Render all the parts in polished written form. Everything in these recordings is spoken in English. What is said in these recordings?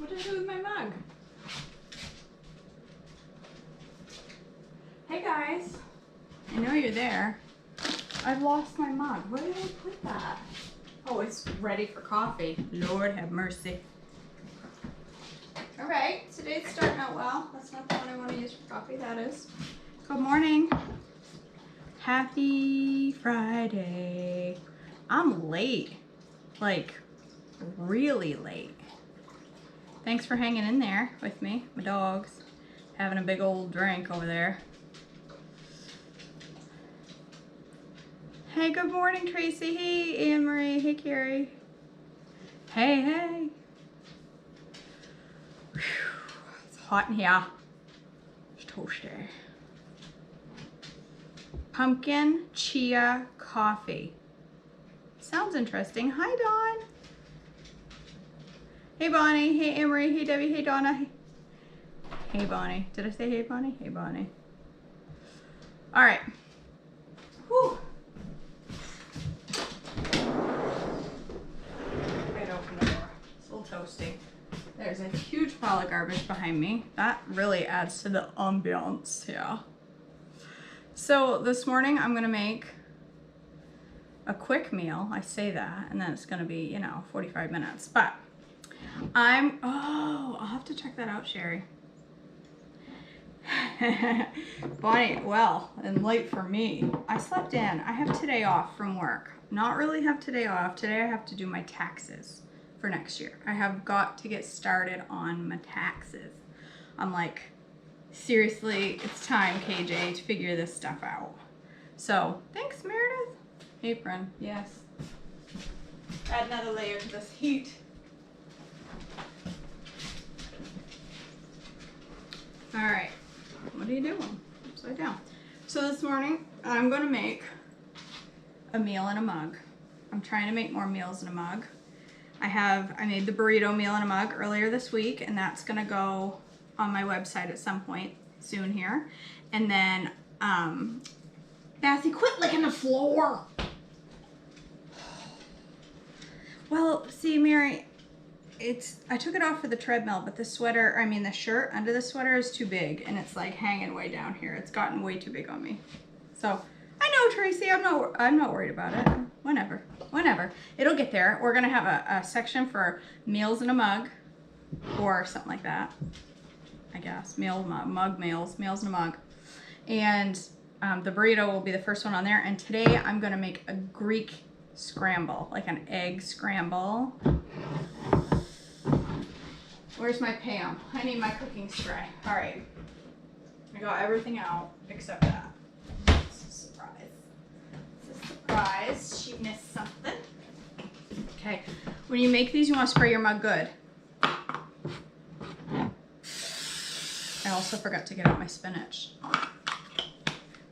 What did I do with my mug? Hey guys, I know you're there. I've lost my mug. Where did I put that? Oh, it's ready for coffee. Lord have mercy. All right, today's starting out well. That's not the one I want to use for coffee, that is. Good morning. Happy Friday. I'm late, like really late. Thanks for hanging in there with me. My dog's having a big old drink over there. Hey, good morning, Tracy. Hey, Anne Marie. Hey, Carrie. Hey, hey. Whew. It's hot in here. It's toasty. Pumpkin chia coffee. Sounds interesting. Hi, Dawn. Hey, Bonnie. Hey, Anne Marie. Hey, Debbie. Hey, Donna. Hey, Bonnie. Did I say hey, Bonnie? Hey, Bonnie. All right. Whew. It's a little toasty. There's a huge pile of garbage behind me. That really adds to the ambiance here. So this morning I'm gonna make a quick meal. I say that, and then it's gonna be, 45 minutes. But I'll have to check that out, Sherry. Bonnie, well, and late for me. I slept in. I have today off from work. Not really have today off. Today I have to do my taxes for next year. I have got to get started on my taxes. I'm like, seriously, it's time, KJ, to figure this stuff out. So, thanks, Meredith. Apron, yes. Add another layer to this heat. All right. What are you doing? Upside down. So this morning, I'm gonna make a meal in a mug. I'm trying to make more meals in a mug. I made the burrito meal in a mug earlier this week, and that's gonna go on my website at some point soon here. And then, Bassy, quit licking the floor. Well, see, Mary, I took it off for the treadmill, but the shirt under the sweater is too big, and it's like hanging way down here. It's gotten way too big on me. So, I know, Tracy, I'm not worried about it. Whenever. It'll get there. We're gonna have a section for meals in a mug, or something like that, I guess. Mug meals in a mug. And the burrito will be the first one on there. And today I'm gonna make a Greek scramble, like an egg scramble. Where's my Pam? I need my cooking spray. All right. I got everything out except that. It's a surprise. It's a surprise. She missed something. Okay. When you make these, you want to spray your mug good. I also forgot to get out my spinach.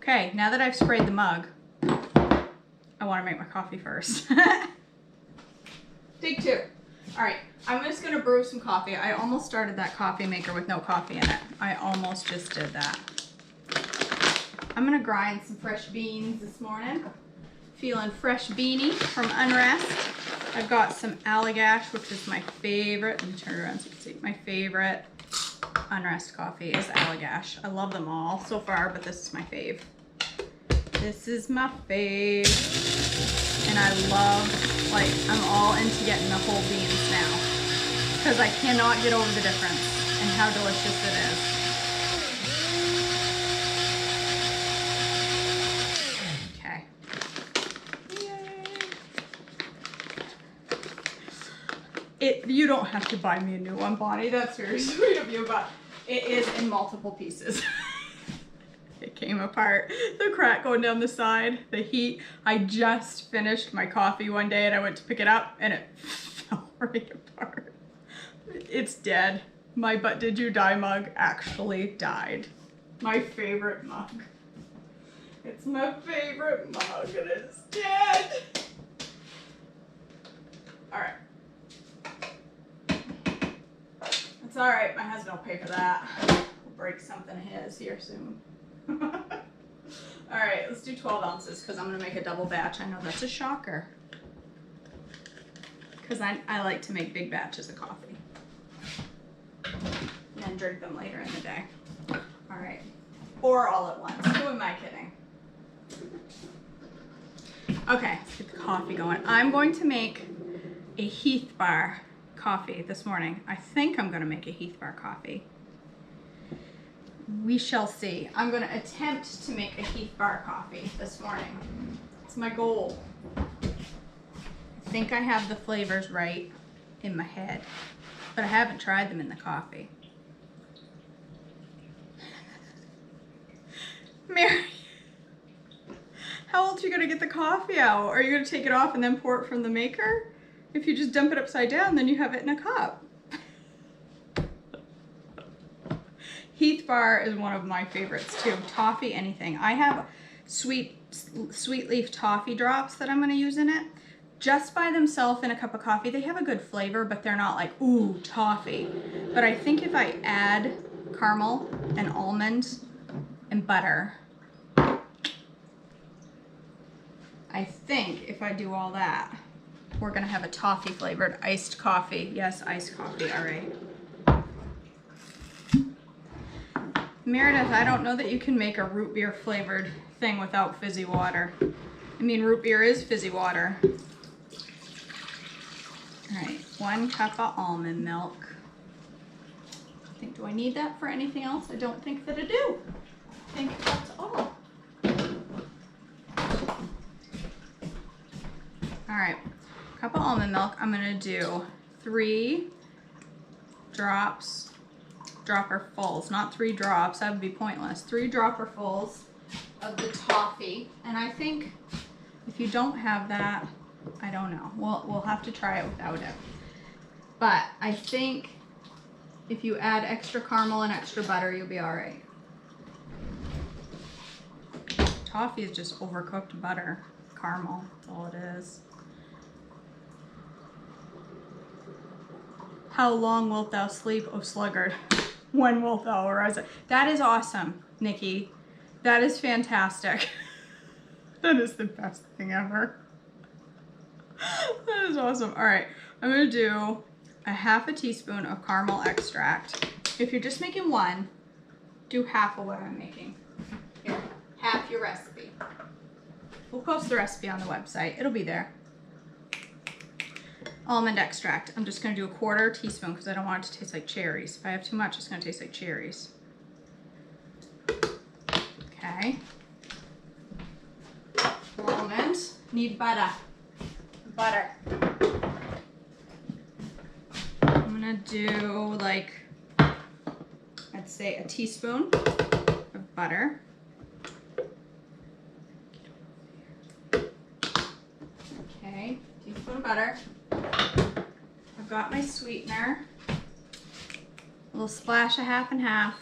Okay, now that I've sprayed the mug, I want to make my coffee first. Take two. All right, I'm just gonna brew some coffee. I almost started that coffee maker with no coffee in it. I almost just did that. I'm gonna grind some fresh beans this morning. Feeling fresh beanie from Unrest. I've got some Allagash, which is my favorite. Let me turn it around so you can see. My favorite Unrest coffee is Allagash. I love them all so far, but this is my fave. This is my fave. And I love, I'm all into getting the whole beans now. Because I cannot get over the difference and how delicious it is. Okay. Yay. You don't have to buy me a new one, Bonnie. That's very sweet of you, but it is in multiple pieces. It came apart. The crack going down the side, the heat. I just finished my coffee one day and I went to pick it up and it fell right apart. It's dead. My But Did You Die mug actually died. My favorite mug. It's my favorite mug and it's dead. All right. It's all right. My husband will pay for that. We'll break something of his here soon. All right, let's do 12 ounces because I'm going to make a double batch. I know that's a shocker because I like to make big batches of coffee. drink them later in the day. All right. Or all at once. Who am I kidding? Okay, let's get the coffee going. I'm going to make a Heath Bar coffee this morning. I think I'm going to make a Heath Bar coffee. We shall see. I'm going to attempt to make a Heath Bar coffee this morning. It's my goal. I think I have the flavors right in my head, but I haven't tried them in the coffee. Mary, how else are you going to get the coffee out? Are you going to take it off and then pour it from the maker? If you just dump it upside down, then you have it in a cup. Heath Bar is one of my favorites too. Toffee, anything. I have sweet leaf toffee drops that I'm going to use in it. Just by themselves in a cup of coffee, they have a good flavor, but they're not like, ooh, toffee. But I think if I add caramel and almond and butter, I think if I do all that, we're going to have a toffee flavored iced coffee. Yes, iced coffee, all right. Meredith, I don't know that you can make a root beer flavored thing without fizzy water. I mean, root beer is fizzy water. All right, 1 cup of almond milk. Do I need that for anything else? I don't think that I do. I think that's all. All right, cup of almond milk. I'm gonna do 3 dropperfuls, not 3 drops, that would be pointless. 3 dropperfuls of the toffee. And I think if you don't have that, I don't know. We'll have to try it without it. But I think if you add extra caramel and extra butter, you'll be all right. Toffee is just overcooked butter. Caramel, that's all it is. How long wilt thou sleep, O sluggard? When wilt thou arise? That is awesome, Nikki. That is fantastic. That is the best thing ever. That is awesome. All right, I'm gonna do a 1/2 teaspoon of caramel extract. If you're just making 1, do half of what I'm making. Here, half your recipe. We'll post the recipe on the website. It'll be there. Almond extract. I'm just gonna do a 1/4 teaspoon because I don't want it to taste like cherries. If I have too much, it's gonna taste like cherries. Okay. Almond. Need butter. Butter. I'm gonna do like, I'd say a teaspoon of butter. Okay, teaspoon of butter. I've got my sweetener. A little splash of 1/2 and 1/2.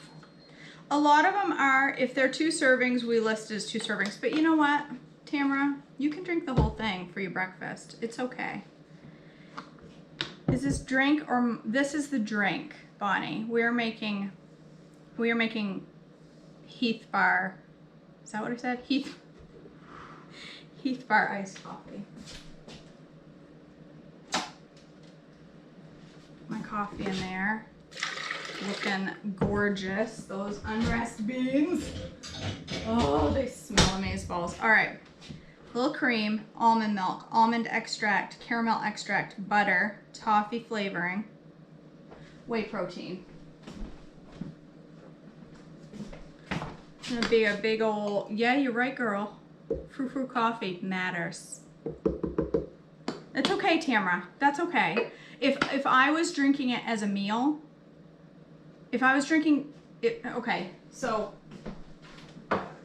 A lot of them are, if they're 2 servings, we list as 2 servings. But you know what, Tamara? You can drink the whole thing for your breakfast. It's okay. Is this drink or this is the drink, Bonnie? We are making Heath Bar. Is that what I said? Heath Bar iced coffee. My coffee in there. Looking gorgeous. Those unrest beans. Oh, they smell amazeballs. All right. Little cream, almond milk, almond extract, caramel extract, butter, toffee flavoring, whey protein. It's gonna be a big old, yeah, you're right, girl. Frou-frou coffee matters. It's okay, Tamara. That's okay. If I was drinking it as a meal, if I was drinking it, okay, so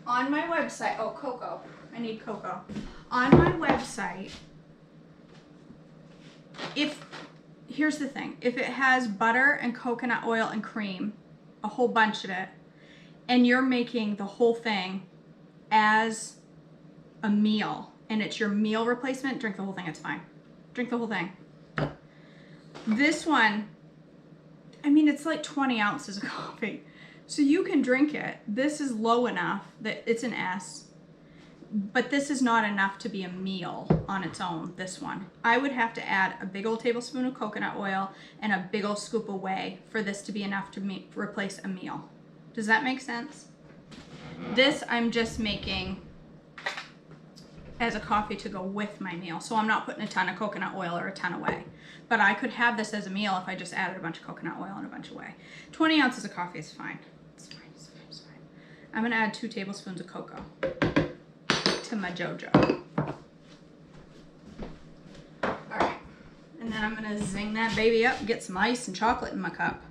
on my website, oh, cocoa. I need cocoa. On my website, here's the thing, if it has butter and coconut oil and cream, a whole bunch of it, and you're making the whole thing as a meal, and it's your meal replacement, drink the whole thing, it's fine. Drink the whole thing. This one, I mean, it's like 20 ounces of coffee. So you can drink it. This is low enough that it's an S. but this is not enough to be a meal on its own, this one. I would have to add a big old tablespoon of coconut oil and a big old scoop of whey for this to be enough to replace a meal. Does that make sense? This I'm just making as a coffee to go with my meal. So I'm not putting a ton of coconut oil or a ton of whey. But I could have this as a meal if I just added a bunch of coconut oil and a bunch of whey. 20 ounces of coffee is fine. It's fine, it's fine, it's fine. I'm gonna add 2 tablespoons of cocoa to my JoJo. All right, and then I'm gonna zing that baby up and get some ice and chocolate in my cup.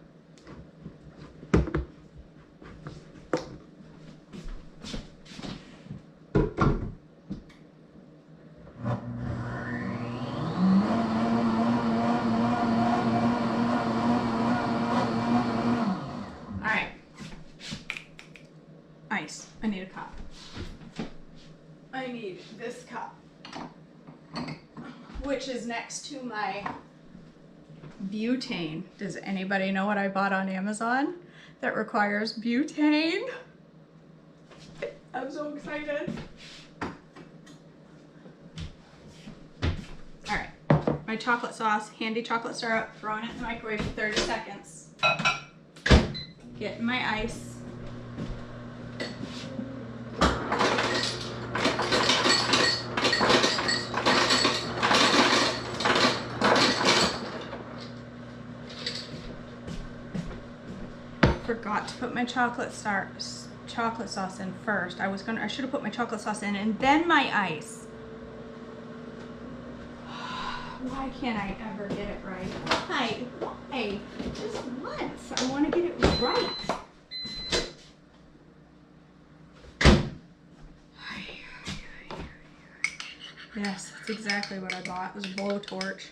I need a cup. I need this cup, which is next to my butane. Does anybody know what I bought on Amazon that requires butane? I'm so excited. All right, my chocolate sauce, handy chocolate syrup, throwing it in the microwave for 30 seconds. Getting my ice. Forgot to put my chocolate sauce in first. I should have put my chocolate sauce in and then my ice. Why can't I ever get it right? Why? Just once. I want to get it right. Yes, that's exactly what I bought. It was a blowtorch.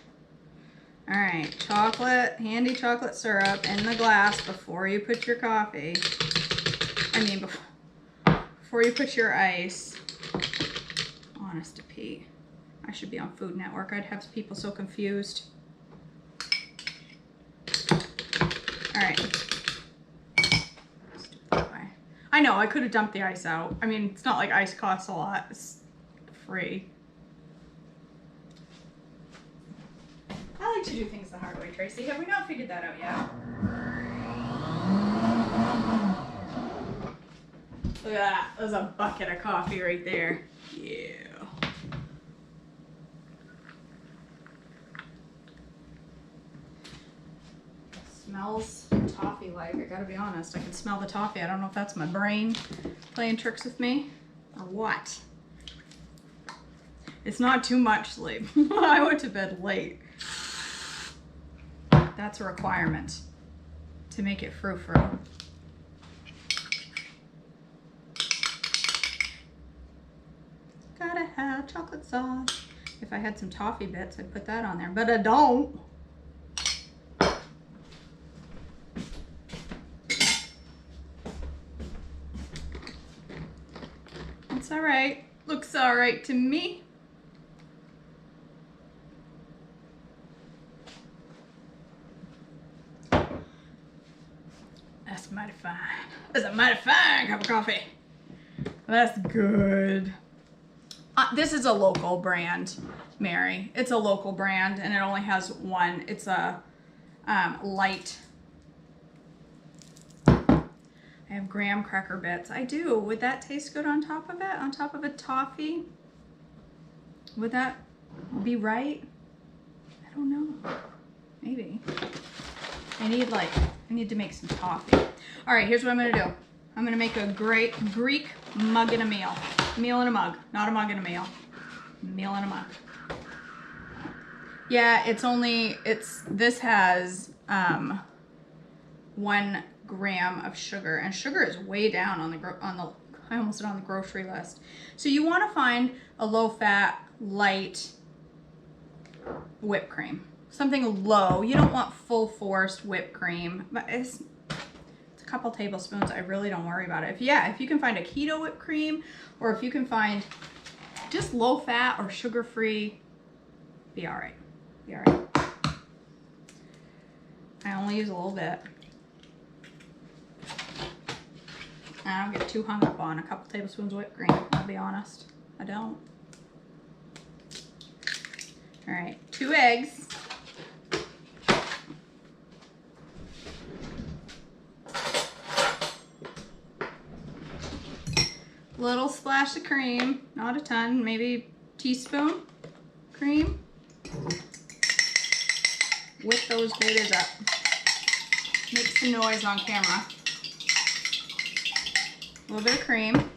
All right, chocolate, handy chocolate syrup in the glass before you put your coffee. Before you put your ice. Honest to Pete, I should be on Food Network. I'd have people so confused. All right. I know, I could have dumped the ice out. I mean, it's not like ice costs a lot. It's free. I like to do things the hard way, Tracy. Have we not figured that out yet? Look at that. There's a bucket of coffee right there. Yeah. Smells toffee-like. I gotta be honest. I can smell the toffee. I don't know if that's my brain playing tricks with me or what. It's not too much sleep. I went to bed late. That's a requirement to make it frou-frou. Gotta have chocolate sauce. If I had some toffee bits, I'd put that on there, but I don't. It's all right. Looks all right to me. That's mighty fine. That's a mighty fine cup of coffee. That's good. This is a local brand, Mary. It's a local brand, and it only has one. It's a light. I have graham cracker bits. I do. Would that taste good on top of it? On top of a toffee? Would that be right? I don't know. Maybe. I need to make some toffee. All right, here's what I'm gonna do. I'm gonna make a great Greek mug and a meal. Meal in a mug, not a mug and a meal. Meal in a mug. Yeah, this has 1 gram of sugar, and sugar is way down on the I almost said on the grocery list. So you want to find a low-fat, light whipped cream. Something low. You don't want full-forced whipped cream, but it's a couple tablespoons. I really don't worry about it. If you can find a keto whipped cream, or if you can find just low-fat or sugar-free, be all right. Be all right. I only use a little bit. I don't get too hung up on a couple tablespoons of whipped cream, I'll be honest. I don't. All right, 2 eggs. Little splash of cream, not a ton, maybe teaspoon cream. Whip those babies up. Make some noise on camera. A little bit of cream.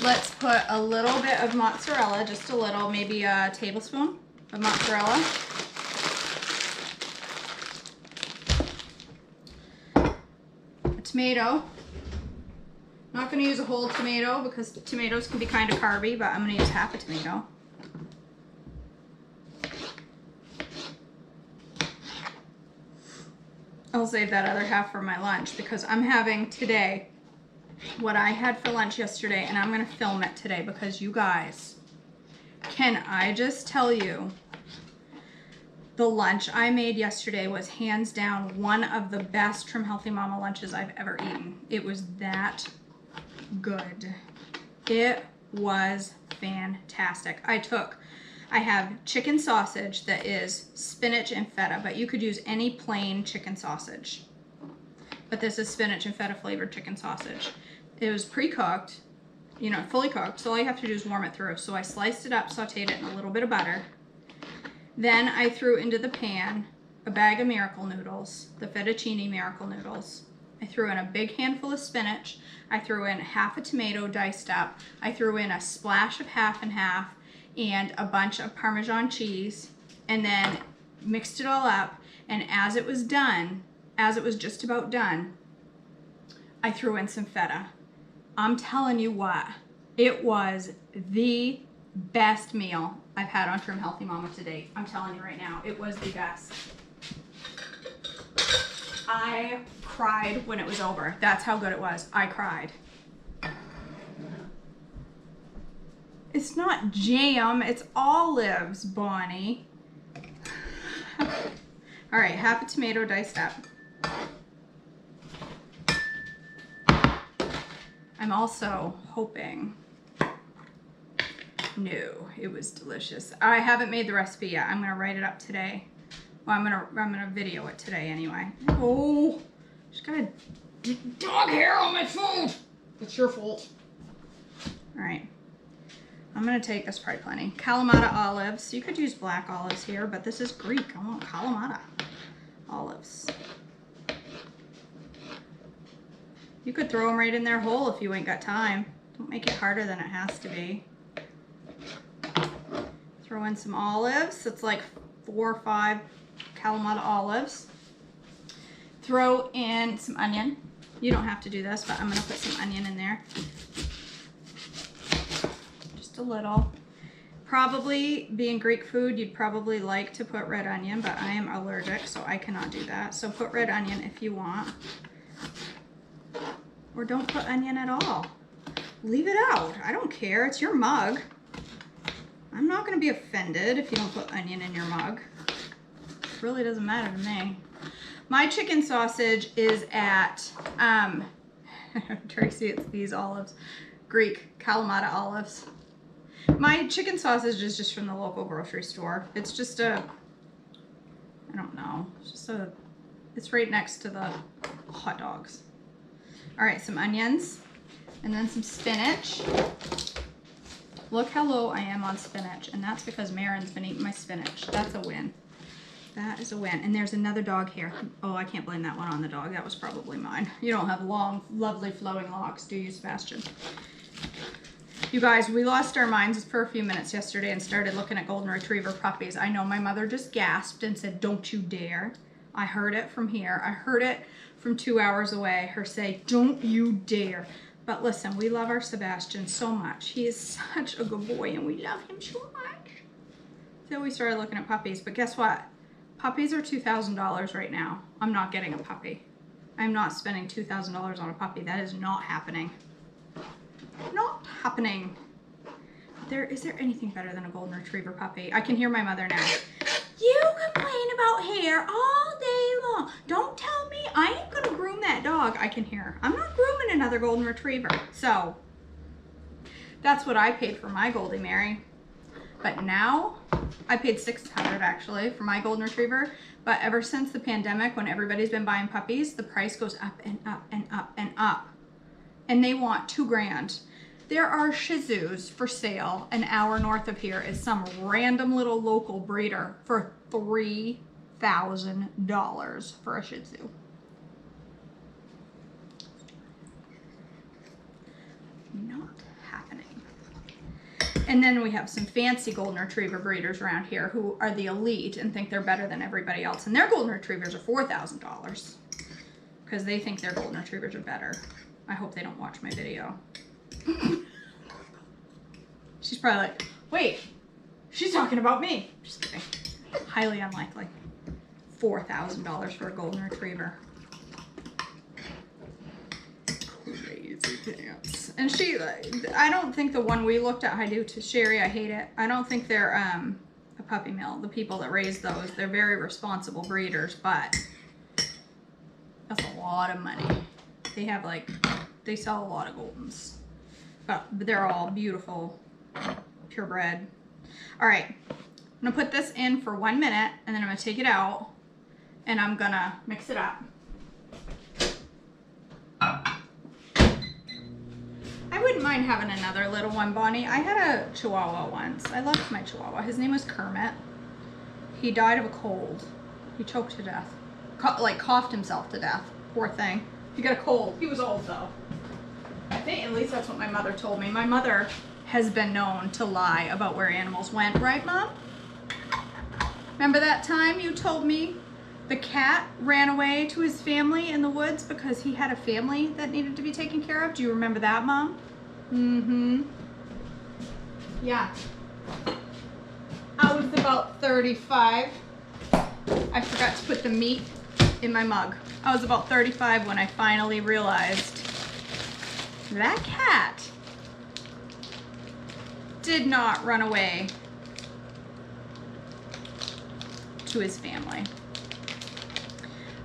Let's put a little bit of mozzarella, just a little, maybe a tablespoon of mozzarella. A tomato. I'm not going to use a whole tomato because tomatoes can be kind of carby, but I'm going to use half a tomato. I'll save that other half for my lunch because I'm having today what I had for lunch yesterday, and I'm going to film it today because you guys, can I just tell you, the lunch I made yesterday was hands down one of the best Trim Healthy Mama lunches I've ever eaten. It was that good. It was fantastic. I have chicken sausage that is spinach and feta, but you could use any plain chicken sausage. But this is spinach and feta flavored chicken sausage. It was pre-cooked, you know, fully cooked, so all you have to do is warm it through. So I sliced it up, sauteed it in a little bit of butter. Then I threw into the pan a bag of Miracle noodles, the fettuccine Miracle noodles. I threw in a big handful of spinach. I threw in half a tomato diced up. I threw in a splash of half and half and a bunch of Parmesan cheese, and then mixed it all up. And as it was done, as it was just about done, I threw in some feta. I'm telling you what, it was the best meal I've had on Trim Healthy Mama to date. I'm telling you right now, it was the best. I cried when it was over. That's how good it was. I cried. It's not jam, it's olives, Bonnie. All right, half a tomato diced up. I'm also hoping, no, it was delicious. I haven't made the recipe yet. I'm gonna write it up today. Well, I'm gonna video it today anyway. Oh, just got a dog hair on my food. It's your fault. All right, I'm gonna take, that's probably plenty, Kalamata olives. You could use black olives here, but this is Greek. I want Kalamata olives. You could throw them right in there whole if you ain't got time. Don't make it harder than it has to be. Throw in some olives. It's like 4 or 5 Kalamata olives. Throw in some onion. You don't have to do this, but I'm gonna put some onion in there. Just a little. Probably, being Greek food, you'd probably like to put red onion, but I am allergic, so I cannot do that. So put red onion if you want. Or don't put onion at all. Leave it out. I don't care. It's your mug. I'm not going to be offended if you don't put onion in your mug. It really doesn't matter to me. My chicken sausage is at, Tracy, it's these olives. Greek Kalamata olives. My chicken sausage is just from the local grocery store. It's just a, I don't know, it's just a, it's right next to the hot dogs. All right, some onions, and then some spinach. Look how low I am on spinach, and that's because Marin's been eating my spinach. That's a win. That is a win. And there's another dog here. Oh, I can't blame that one on the dog. That was probably mine. You don't have long, lovely flowing locks, do you, Sebastian? You guys, we lost our minds for a few minutes yesterday and started looking at golden retriever puppies. I know my mother just gasped and said, "Don't you dare." I heard it from here. I heard it from 2 hours away, her say, "Don't you dare." But listen, we love our Sebastian so much. He is such a good boy and we love him so much. So we started looking at puppies, but guess what? Puppies are $2,000 right now. I'm not getting a puppy. I'm not spending $2,000 on a puppy. That is not happening. Not happening. Is there anything better than a golden retriever puppy? I can hear my mother now. You complain about hair all day long. Don't tell me I ain't gonna groom that dog. I can hear her. I'm not grooming another golden retriever. So That's what I paid for my Goldie Mary. But now, I paid $600 actually for my Golden Retriever. But ever since the pandemic, when everybody's been buying puppies, the price goes up and up and up and up. And they want $2 grand. There are Shih Tzus for sale an hour north of here is some random little local breeder for $3,000 for a Shih Tzu. Not happening. And then we have some fancy Golden Retriever breeders around here who are the elite and think they're better than everybody else. And their Golden Retrievers are $4,000 because they think their Golden Retrievers are better. I hope they don't watch my video. She's probably like, wait, she's talking about me. Just kidding. Highly unlikely. $4,000 for a Golden Retriever. Crazy pants. And she, I don't think the one we looked at, I do to Sherry, I hate it. I don't think they're a puppy mill. The people that raise those, they're very responsible breeders, but that's a lot of money. They have like, they sell a lot of Goldens, but they're all beautiful, purebred. All right, I'm gonna put this in for 1 minute and then I'm gonna take it out and I'm gonna mix it up. I wouldn't mind having another little one, Bonnie. I had a Chihuahua once. I loved my Chihuahua. His name was Kermit. He died of a cold. He choked to death. Coughed himself to death. Poor thing. He got a cold. He was old though. I think at least that's what my mother told me. My mother has been known to lie about where animals went, right, Mom? Remember that time you told me the cat ran away to his family in the woods because he had a family that needed to be taken care of? Do you remember that, Mom? Mm-hmm. Yeah. I was about 35. I forgot to put the meat in my mug. I was about 35 when I finally realized that cat did not run away to his family.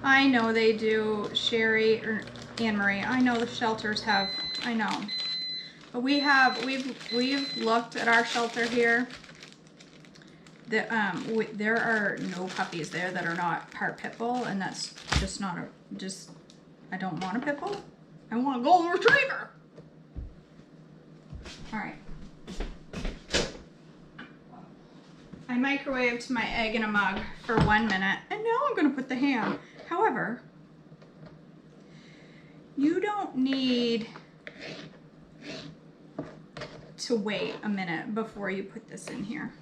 I know they do, Sherry or Anne Marie. I know the shelters have, I know. But we've looked at our shelter here. There are no puppies there that are not part pit bull, and that's just not I don't want a pit bull. I want a Golden Retriever. All right. I microwaved my egg in a mug for 1 minute, and now I'm gonna put the ham. However, you don't need to wait a minute before you put this in here.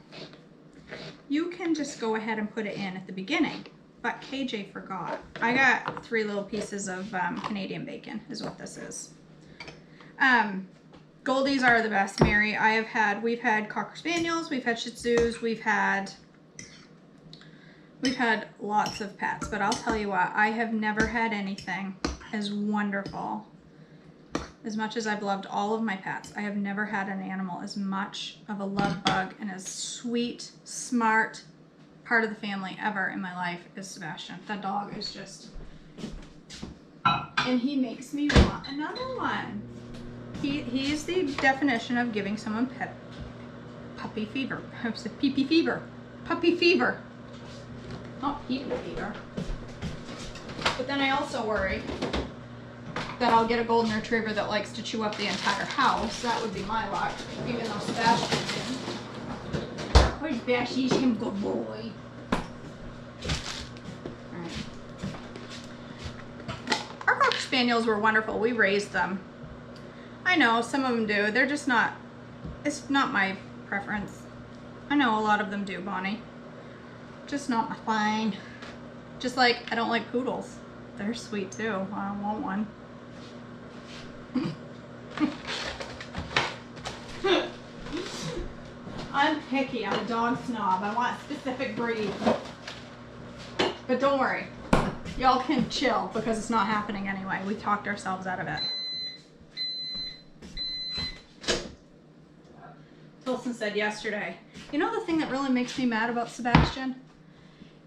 You can just go ahead and put it in at the beginning, but KJ forgot. I got 3 little pieces of Canadian bacon is what this is. Goldies are the best, Mary. We've had Cocker Spaniels, we've had Shih Tzus, we've had lots of pets, but I'll tell you what, I have never had anything as wonderful. As much as I've loved all of my pets, I have never had an animal as much of a love bug and as sweet, smart part of the family ever in my life as Sebastian. That dog is just, and he makes me want another one. He's the definition of giving someone puppy fever. Pee-pee fever. Puppy fever. Not pee-pee fever. But then I also worry that I'll get a Golden Retriever that likes to chew up the entire house. That would be my luck, even though Sebastian did. Where's Bash? He's him good boy. Alright. Our Cocker Spaniels were wonderful. We raised them. I know, some of them do. They're just not, it's not my preference. I know a lot of them do, Bonnie. Just not my thing. Just like, I don't like poodles. They're sweet too. I don't want one. I'm picky. I'm a dog snob. I want a specific breed. But don't worry. Y'all can chill because it's not happening anyway. We talked ourselves out of it. Tilson said yesterday, you know the thing that really makes me mad about Sebastian?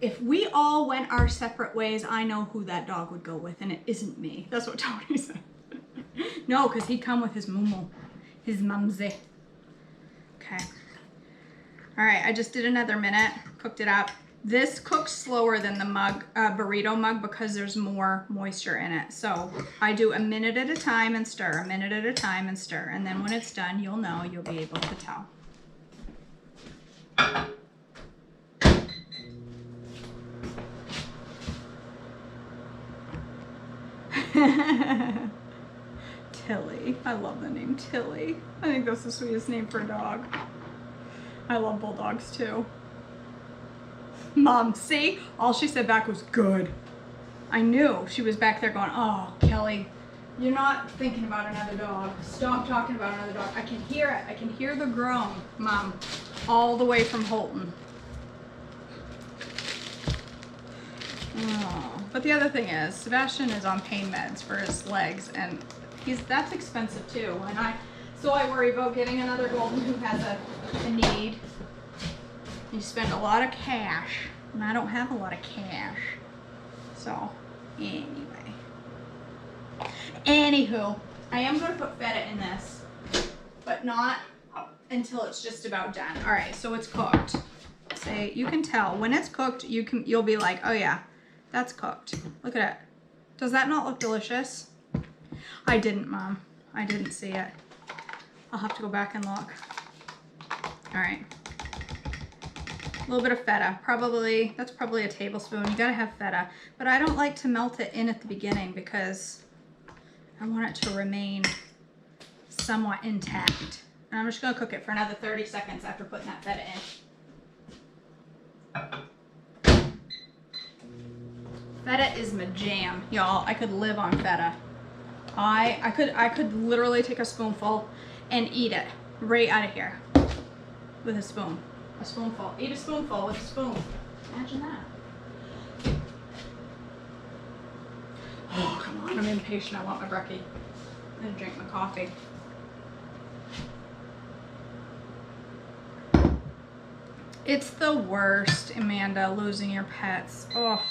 If we all went our separate ways, I know who that dog would go with, and it isn't me. That's what Tony said. No, because he'd come with his mumu, his mumsy. Okay. All right, I just did another minute, cooked it up. This cooks slower than the mug, burrito mug, because there's more moisture in it. So I do a minute at a time and stir, a minute at a time and stir. And then when it's done, you'll know, you'll be able to tell. Tilly. I love the name Tilly. I think that's the sweetest name for a dog. I love bulldogs too. Mom, see? All she said back was good. I knew she was back there going, oh, Kelly, you're not thinking about another dog. Stop talking about another dog. I can hear it. I can hear the groan, Mom, all the way from Holton. Oh. But the other thing is, Sebastian is on pain meds for his legs, and that's expensive too. And so I worry about getting another golden who has a need. You spend a lot of cash, and I don't have a lot of cash. So, anywho, I am going to put feta in this, but not until it's just about done. All right, so it's cooked. Say, you can tell when it's cooked. You'll be like, oh yeah, that's cooked. Look at it. Does that not look delicious? I didn't, Mom. I didn't see it. I'll have to go back and look. All right. A little bit of feta, that's probably a tablespoon. You gotta have feta, but I don't like to melt it in at the beginning because I want it to remain somewhat intact. And I'm just gonna cook it for another 30 seconds after putting that feta in. Feta is my jam, y'all. I could live on feta. I could literally take a spoonful and eat it right out of here with a spoon. A spoonful. Eat a spoonful with a spoon. Imagine that. Oh, come on. I'm impatient. I want my brekkie. I'm going to drink my coffee. It's the worst, Amanda, losing your pets. Oh.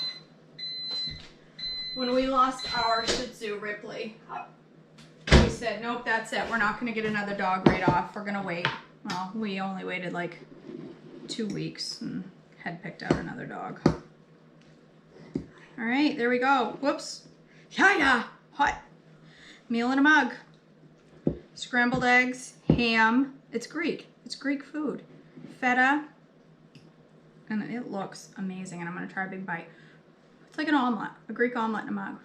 When we lost our Shih Tzu, Ripley, we said, nope, that's it. We're not going to get another dog right off. We're going to wait. Well, we only waited like 2 weeks and had picked out another dog. All right, there we go. Whoops. Yeah, hot. Meal in a mug. Scrambled eggs, ham. It's Greek. It's Greek food. Feta. And it looks amazing. And I'm going to try a big bite. It's like an omelet. A Greek omelet in a mug.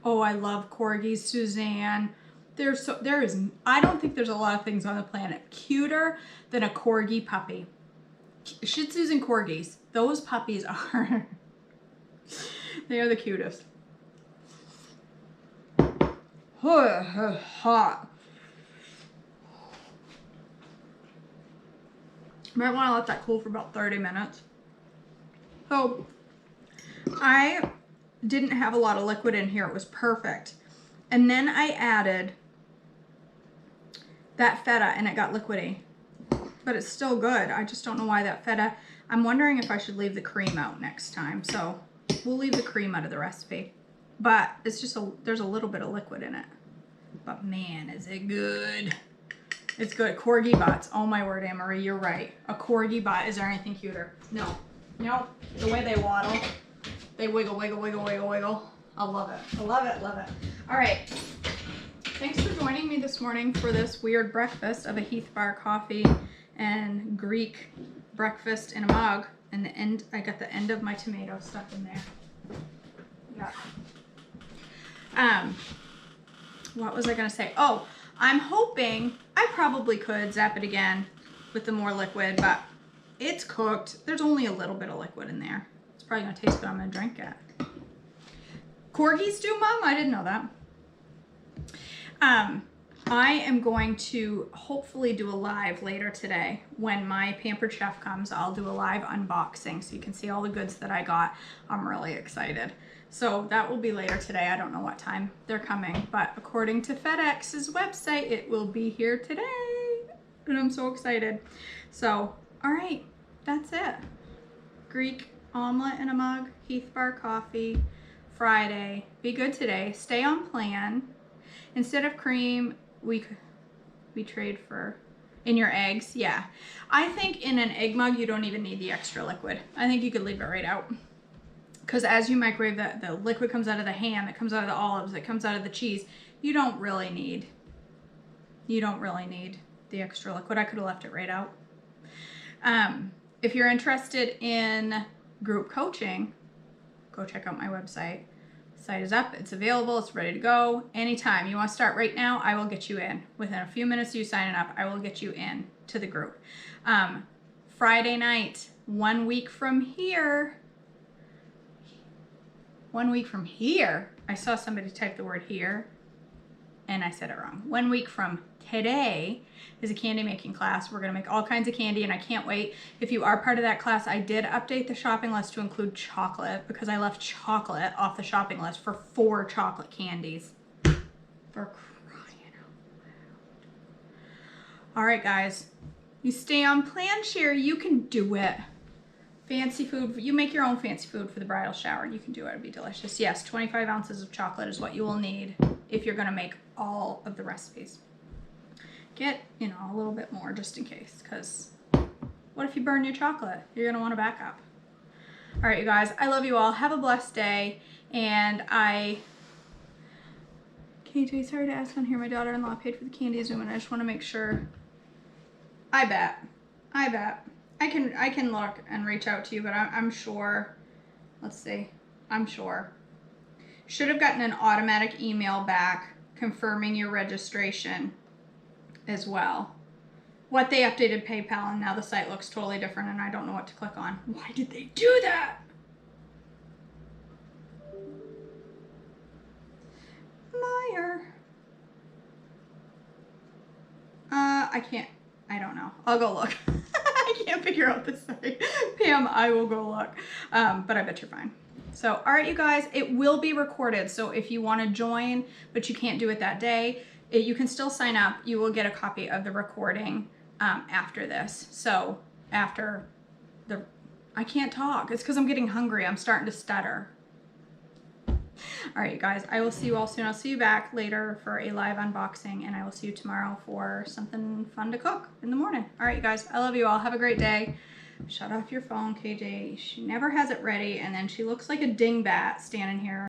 Oh, I love corgis, Suzanne. I don't think there's a lot of things on the planet cuter than a corgi puppy. Shih Tzus and corgis, those puppies are, they are the cutest. Hot. Might want to let that cool for about 30 minutes. So, I didn't have a lot of liquid in here. It was perfect. And then I added that feta and it got liquidy. But it's still good. I just don't know why that feta. I'm wondering if I should leave the cream out next time. So we'll leave the cream out of the recipe. But it's just there's a little bit of liquid in it. But man, is it good. It's good. Corgi butts. Oh my word, Anne-Marie, you're right. A corgi butt. Is there anything cuter? No. Nope. The way they waddle. They wiggle, wiggle, wiggle, wiggle, wiggle. I love it. I love it, love it. All right. Thanks for joining me this morning for this weird breakfast of a Heath Bar coffee and Greek breakfast in a mug. And I got the end of my tomato stuck in there. Yeah. What was I gonna say? Oh, I'm hoping I probably could zap it again with the more liquid, but it's cooked. There's only a little bit of liquid in there. It's probably gonna taste good. I'm gonna drink it. Corgis do, Mom? I didn't know that. I am going to hopefully do a live later today. When my Pampered Chef comes, I'll do a live unboxing so you can see all the goods that I got. I'm really excited. So that will be later today. I don't know what time they're coming, but according to FedEx's website, it will be here today. And I'm so excited. So, all right, that's it. Greek omelet in a mug, Heath Bar coffee, Friday. Be good today. Stay on plan. Instead of cream, we trade for in your eggs. Yeah. I think in an egg mug, you don't even need the extra liquid. I think you could leave it right out. Because as you microwave, the liquid comes out of the ham, it comes out of the olives, it comes out of the cheese. You don't really need the extra liquid. I could have left it right out. If you're interested in group coaching, go check out my website. The site is up, it's available, it's ready to go. Anytime you want to start right now, I will get you in. Within a few minutes of you signing up, I will get you in to the group. Friday night, 1 week from here. 1 week from here. I saw somebody type the word here and I said it wrong. 1 week from today is a candy making class. We're gonna make all kinds of candy and I can't wait. If you are part of that class, I did update the shopping list to include chocolate because I left chocolate off the shopping list for 4 chocolate candies. For crying out loud. All right, guys, you stay on plan, Sherry, you can do it. Fancy food, you make your own fancy food for the bridal shower. You can do it, it'd be delicious. Yes, 25 ounces of chocolate is what you will need if you're gonna make all of the recipes. Get, you know, a little bit more just in case, because what if you burn your chocolate? You're gonna wanna back up. All right, you guys, I love you all. Have a blessed day. And KJ, sorry to ask on here, my daughter-in-law paid for the candy Zoom and I just wanna make sure. I bet. I can look and reach out to you, but I'm sure. Let's see. I'm sure. Should have gotten an automatic email back confirming your registration as well. What they updated PayPal and now the site looks totally different and I don't know what to click on. Why did they do that? Meyer. I don't know. I'll go look. I can't figure out the site. Pam, I will go look. But I bet you're fine. So, all right, you guys, it will be recorded. So if you want to join, but you can't do it that day, you can still sign up. You will get a copy of the recording after this. So after I can't talk. It's because I'm getting hungry. I'm starting to stutter. All right, you guys, I will see you all soon. I'll see you back later for a live unboxing, and I will see you tomorrow for something fun to cook in the morning. All right, you guys, I love you all. Have a great day. Shut off your phone, KJ. She never has it ready, and then she looks like a dingbat standing here